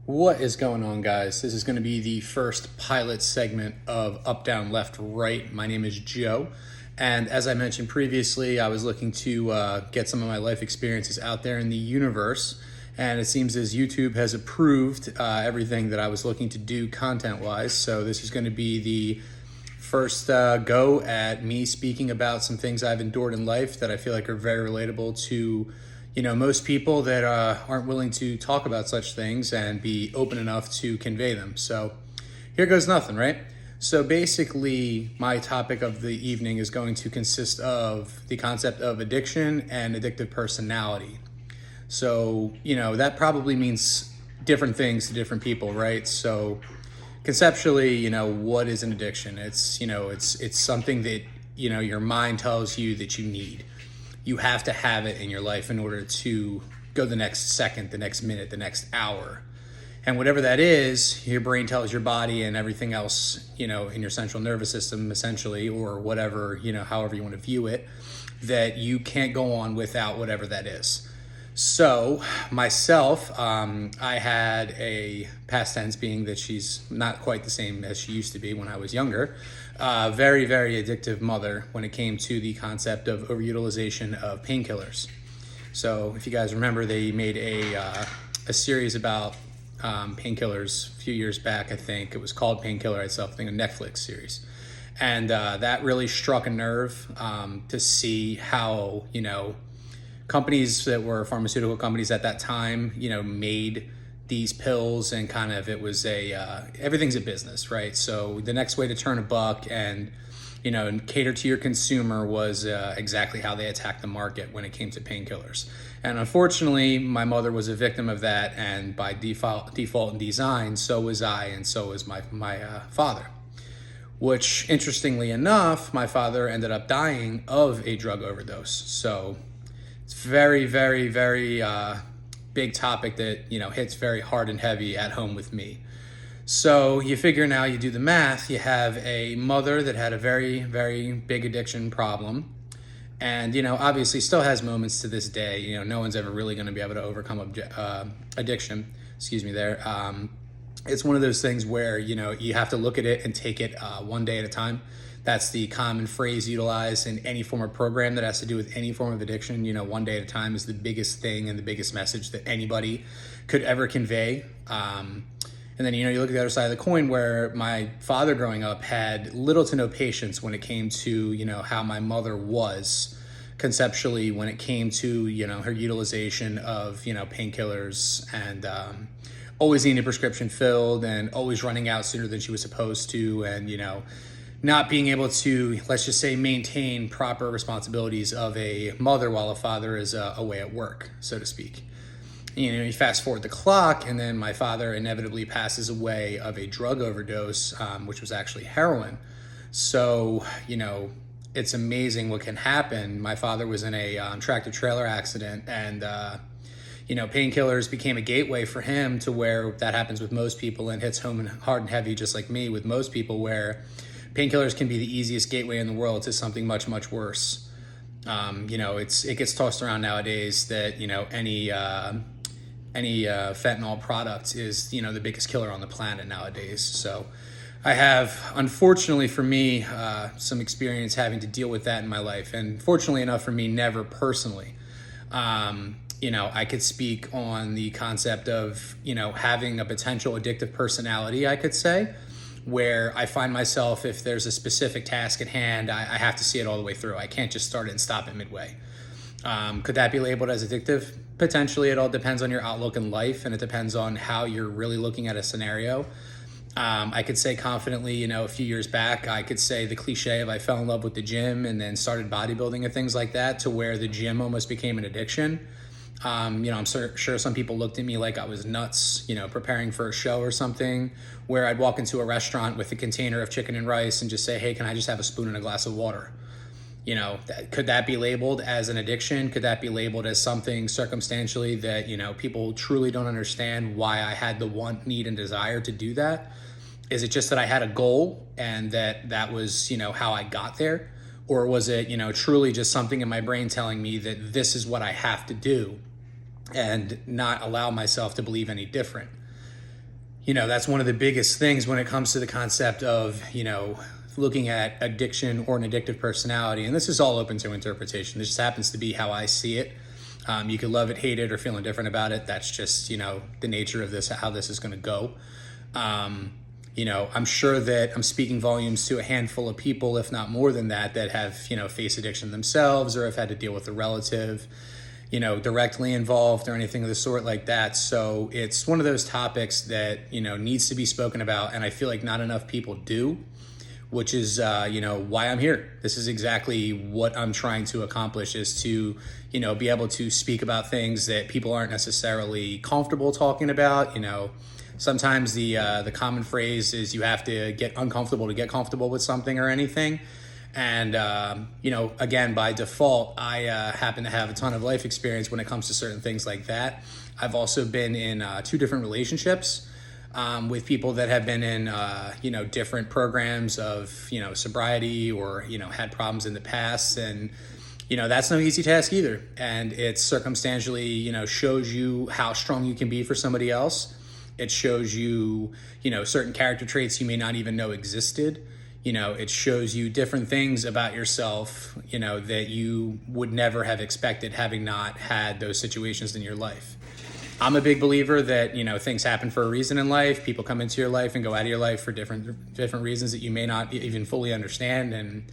What is going on, guys? This is going to be the first pilot segment of Up, Down, Left, Right. My name is Joe, and as I mentioned previously, I was looking to get some of my life experiences out there in the universe, and it seems as YouTube has approved everything that I was looking to do content-wise, so this is going to be the first go at me speaking about some things I've endured in life that I feel like are very relatable to most people that aren't willing to talk about such things and be open enough to convey them. So here goes nothing, right? So basically, my topic of the evening is going to consist of the concept of addiction and addictive personality. So, that probably means different things to different people, right? So conceptually, what is an addiction? It's something that, your mind tells you that you need. You have to have it in your life in order to go the next second, the next minute, the next hour. And whatever that is, your brain tells your body and everything else, in your central nervous system, essentially, or whatever, however you want to view it, that you can't go on without whatever that is. So myself, I had a past tense being that she's not quite the same as she used to be when I was younger. Very, very addictive mother when it came to the concept of overutilization of painkillers. So if you guys remember, they made a series about painkillers a few years back. I think it was called Painkiller itself, I think a Netflix series. And that really struck a nerve to see how, companies that were pharmaceutical companies at that time, made these pills, and kind of it was everything's a business, right? So the next way to turn a buck and cater to your consumer was exactly how they attacked the market when it came to painkillers. And unfortunately, my mother was a victim of that, and by default and design, so was I, and so was my father. Which, interestingly enough, my father ended up dying of a drug overdose. So it's very, very, very big topic that hits very hard and heavy at home with me. So you figure, now you do the math, you have a mother that had a very, very big addiction problem, and obviously still has moments to this day. No one's ever really going to be able to overcome addiction. It's one of those things where you have to look at it and take it one day at a time. That's the common phrase utilized in any form of program that has to do with any form of addiction. One day at a time is the biggest thing and the biggest message that anybody could ever convey. And then, you look at the other side of the coin, where my father growing up had little to no patience when it came to, how my mother was conceptually when it came to, her utilization of, painkillers, and always needing a prescription filled and always running out sooner than she was supposed to. And, not being able to, let's just say, maintain proper responsibilities of a mother while a father is away at work, so to speak. You fast forward the clock, and then my father inevitably passes away of a drug overdose, which was actually heroin. So, it's amazing what can happen. My father was in a tractor trailer accident, and painkillers became a gateway for him to where that happens with most people, and hits home hard and heavy, just like me, with most people, where painkillers can be the easiest gateway in the world to something much, much worse. It gets tossed around nowadays that any fentanyl product is the biggest killer on the planet nowadays. So I have, unfortunately for me, some experience having to deal with that in my life, and fortunately enough for me, never personally. I could speak on the concept of having a potential addictive personality, I could say, where I find myself, if there's a specific task at hand, I have to see it all the way through. I can't just start it and stop it midway. Could that be labeled as addictive? Potentially. It all depends on your outlook in life, and it depends on how you're really looking at a scenario. I could say confidently, a few years back, I could say the cliche of I fell in love with the gym and then started bodybuilding and things like that, to where the gym almost became an addiction. I'm sure some people looked at me like I was nuts, preparing for a show or something, where I'd walk into a restaurant with a container of chicken and rice and just say, hey, can I just have a spoon and a glass of water? Could that be labeled as an addiction? Could that be labeled as something circumstantially that, people truly don't understand why I had the want, need, and desire to do that? Is it just that I had a goal and that was, how I got there? Or was it, truly just something in my brain telling me that this is what I have to do, and not allow myself to believe any different? that's one of the biggest things when it comes to the concept of, looking at addiction or an addictive personality. And this is all open to interpretation. This just happens to be how I see it. You could love it, hate it, or feel indifferent about it. That's just, the nature of this, how this is going to go. I'm sure that I'm speaking volumes to a handful of people, if not more than that have, faced addiction themselves or have had to deal with a relative, directly involved or anything of the sort like that. So it's one of those topics that, needs to be spoken about. And I feel like not enough people do, which is, why I'm here. This is exactly what I'm trying to accomplish, is to, be able to speak about things that people aren't necessarily comfortable talking about. Sometimes the common phrase is you have to get uncomfortable to get comfortable with something or anything. And, again, by default, I happen to have a ton of life experience when it comes to certain things like that. I've also been in 2 different relationships with people that have been in, different programs of, sobriety or, had problems in the past. And, that's no easy task either. And it circumstantially, shows you how strong you can be for somebody else. It shows you, certain character traits you may not even know existed. It shows you different things about yourself, that you would never have expected having not had those situations in your life. I'm a big believer that, things happen for a reason in life. People come into your life and go out of your life for different reasons that you may not even fully understand. And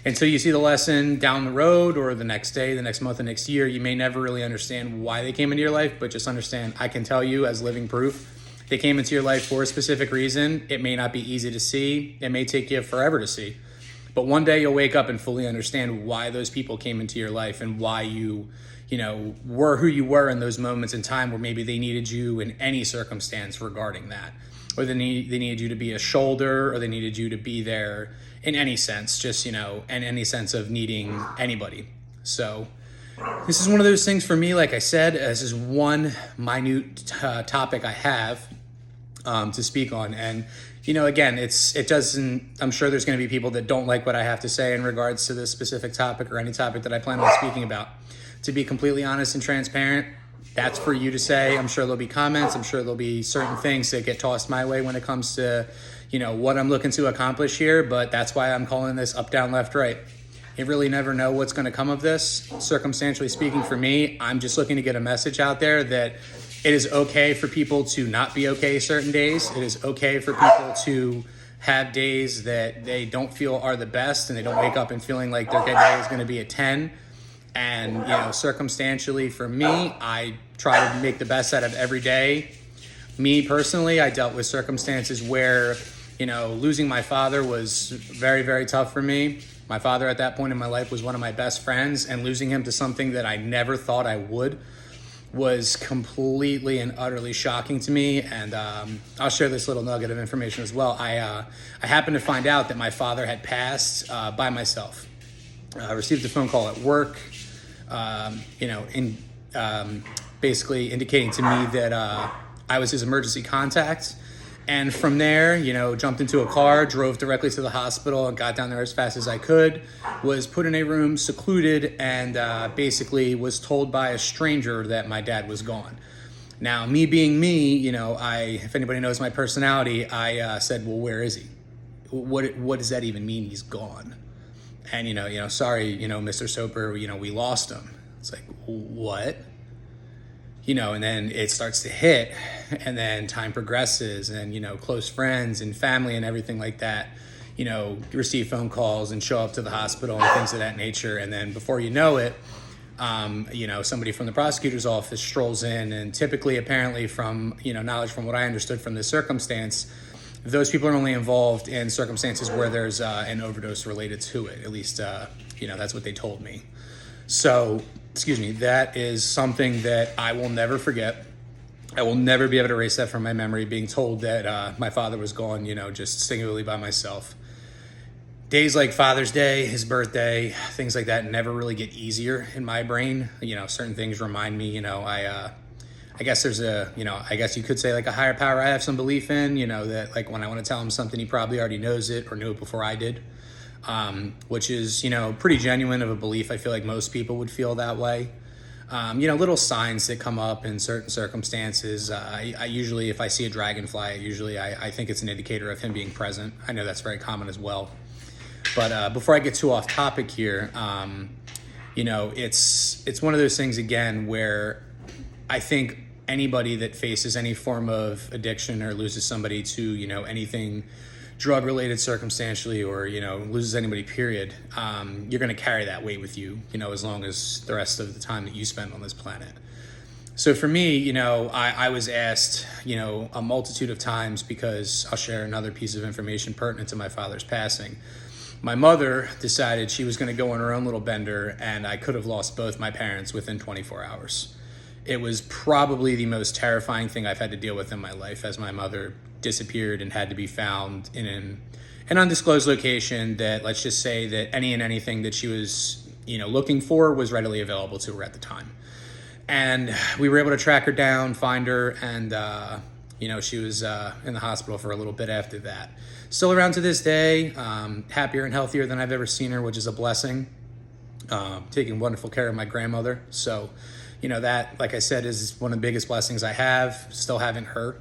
until you see the lesson down the road or the next day, the next month, the next year, you may never really understand why they came into your life, but just understand, I can tell you as living proof, they came into your life for a specific reason. It may not be easy to see. It may take you forever to see. But one day you'll wake up and fully understand why those people came into your life and why you, were who you were in those moments in time where maybe they needed you in any circumstance regarding that. Or they needed you to be a shoulder, or they needed you to be there in any sense, just, in any sense of needing anybody. So this is one of those things for me, like I said, this is one minute topic I have to speak on. And, again, I'm sure there's going to be people that don't like what I have to say in regards to this specific topic or any topic that I plan on speaking about. To be completely honest and transparent, that's for you to say. I'm sure there'll be comments. I'm sure there'll be certain things that get tossed my way when it comes to, what I'm looking to accomplish here. But that's why I'm calling this up, down, left, right. You really never know what's going to come of this. Circumstantially speaking, for me, I'm just looking to get a message out there that it is okay for people to not be okay certain days. It is okay for people to have days that they don't feel are the best, and they don't wake up and feeling like their day is going to be a 10. And, circumstantially for me, I try to make the best out of every day. Me personally, I dealt with circumstances where, losing my father was very, very tough for me. My father at that point in my life was one of my best friends, and losing him to something that I never thought I would was completely and utterly shocking to me. And I'll share this little nugget of information as well. I happened to find out that my father had passed by myself. I received a phone call at work, basically indicating to me that I was his emergency contact. And from there, jumped into a car, drove directly to the hospital, and got down there as fast as I could, was put in a room, secluded, and basically was told by a stranger that my dad was gone. Now, me being me, if anybody knows my personality, I said, well, where is he? What does that even mean, he's gone? And, sorry, Mr. Soper, we lost him. It's like, what? And then it starts to hit, and then time progresses, and, close friends and family and everything like that, receive phone calls and show up to the hospital and things of that nature. And then before you know it, somebody from the prosecutor's office strolls in, and typically, apparently from, knowledge from what I understood from this circumstance, those people are only involved in circumstances where there's an overdose related to it. At least, that's what they told me. So, that is something that I will never forget. I will never be able to erase that from my memory, being told that my father was gone, just singularly by myself. Days like Father's Day, his birthday, things like that never really get easier in my brain. Certain things remind me, I guess there's I guess you could say like a higher power I have some belief in, that like when I want to tell him something, he probably already knows it or knew it before I did. Which is, pretty genuine of a belief. I feel like most people would feel that way. little signs that come up in certain circumstances. I usually, if I see a dragonfly, I think it's an indicator of him being present. I know that's very common as well. But before I get too off topic here, it's one of those things again where I think anybody that faces any form of addiction or loses somebody to anything drug related circumstantially, or loses anybody period, you're going to carry that weight with you as long as the rest of the time that you spend on this planet. So for me, I was asked a multitude of times, because I'll share another piece of information pertinent to my father's passing. My mother decided she was going to go on her own little bender, and I could have lost both my parents within 24 hours. It was probably the most terrifying thing I've had to deal with in my life, as my mother disappeared and had to be found in an undisclosed location that, let's just say that any and anything that she was looking for was readily available to her at the time. And we were able to track her down, find her, and she was in the hospital for a little bit after that. Still around to this day, happier and healthier than I've ever seen her, which is a blessing. Taking wonderful care of my grandmother. So, that, like I said, is one of the biggest blessings I have, still having her.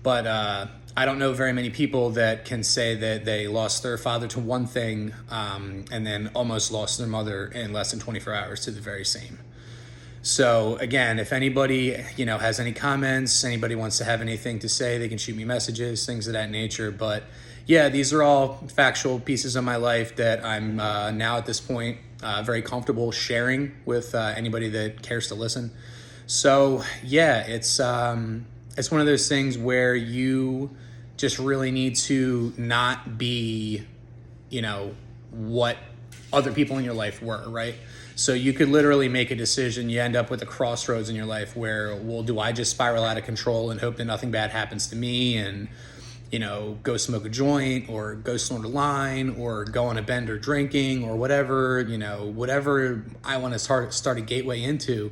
But I don't know very many people that can say that they lost their father to one thing and then almost lost their mother in less than 24 hours to the very same. So again, if anybody, has any comments, anybody wants to have anything to say, they can shoot me messages, things of that nature. But yeah, these are all factual pieces of my life that I'm now at this point very comfortable sharing with anybody that cares to listen. So yeah, it's one of those things where you just really need to not be, what other people in your life were, right? So you could literally make a decision. You end up with a crossroads in your life where, well, do I just spiral out of control and hope that nothing bad happens to me and, go smoke a joint or go snort a line or go on a bender drinking or whatever, whatever I want to start a gateway into.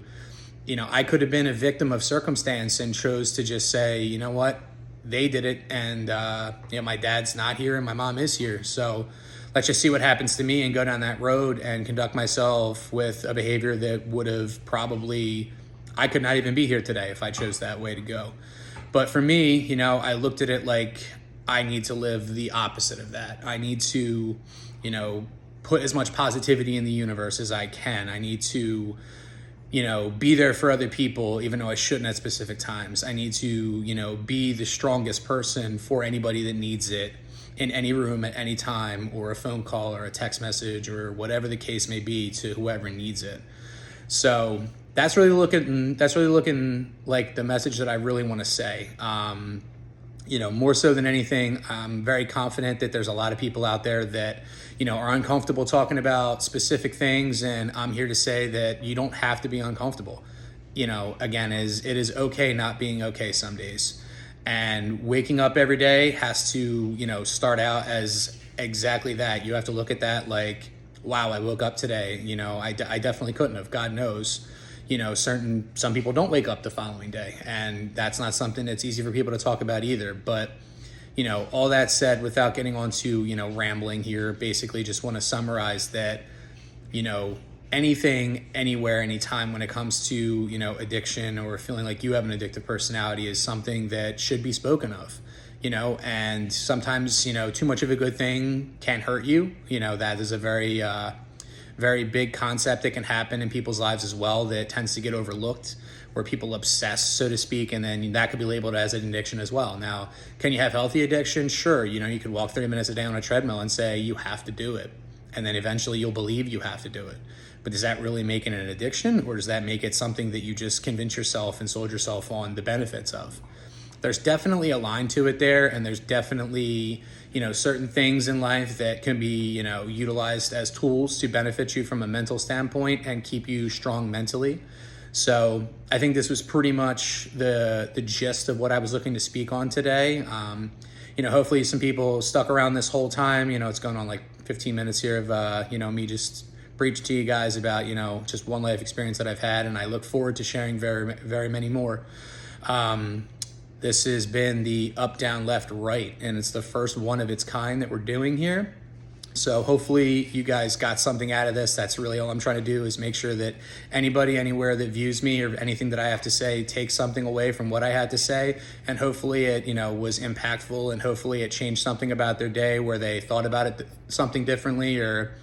I could have been a victim of circumstance and chose to just say, you know what, they did it. And, my dad's not here and my mom is here. So let's just see what happens to me and go down that road and conduct myself with a behavior that would have I could not even be here today if I chose that way to go. But for me, I looked at it like I need to live the opposite of that. I need to, put as much positivity in the universe as I can. I need to, be there for other people, even though I shouldn't at specific times. I need to, be the strongest person for anybody that needs it in any room at any time, or a phone call or a text message or whatever the case may be to whoever needs it. So that's really looking like the message that I really want to say. More so than anything, I'm very confident that there's a lot of people out there that, are uncomfortable talking about specific things. And I'm here to say that you don't have to be uncomfortable. Again, it is okay not being okay some days. And waking up every day has to, start out as exactly that. You have to look at that like, wow, I woke up today. I definitely couldn't have, God knows. Some people don't wake up the following day, and that's not something that's easy for people to talk about either. But, all that said, without getting onto, rambling here, basically just want to summarize that, anything, anywhere, anytime when it comes to, addiction or feeling like you have an addictive personality is something that should be spoken of, and sometimes, too much of a good thing can hurt you. That is a very big concept that can happen in people's lives as well that tends to get overlooked, where people obsess, so to speak, and then that could be labeled as an addiction as well. Now, can you have healthy addiction? Sure. You could walk 30 minutes a day on a treadmill and say you have to do it. And then eventually you'll believe you have to do it. But does that really make it an addiction, or does that make it something that you just convince yourself and sold yourself on the benefits of? There's definitely a line to it there, and there's definitely, certain things in life that can be, utilized as tools to benefit you from a mental standpoint and keep you strong mentally. So I think this was pretty much the gist of what I was looking to speak on today. Hopefully some people stuck around this whole time. It's going on like 15 minutes here of, me just preach to you guys about, just one life experience that I've had, and I look forward to sharing very, very many more. This has been the up, down, left, right, and it's the first one of its kind that we're doing here. So hopefully you guys got something out of this. That's really all I'm trying to do, is make sure that anybody anywhere that views me or anything that I have to say takes something away from what I had to say, and hopefully it was impactful, and hopefully it changed something about their day where they thought about it something differently, or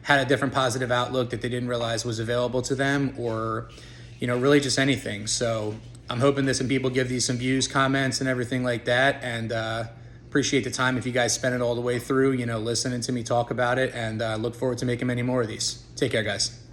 had a different positive outlook that they didn't realize was available to them, or really just anything. So I'm hoping that some people give these some views, comments, and everything like that, and appreciate the time if you guys spent it all the way through, listening to me talk about it, and look forward to making many more of these. Take care, guys.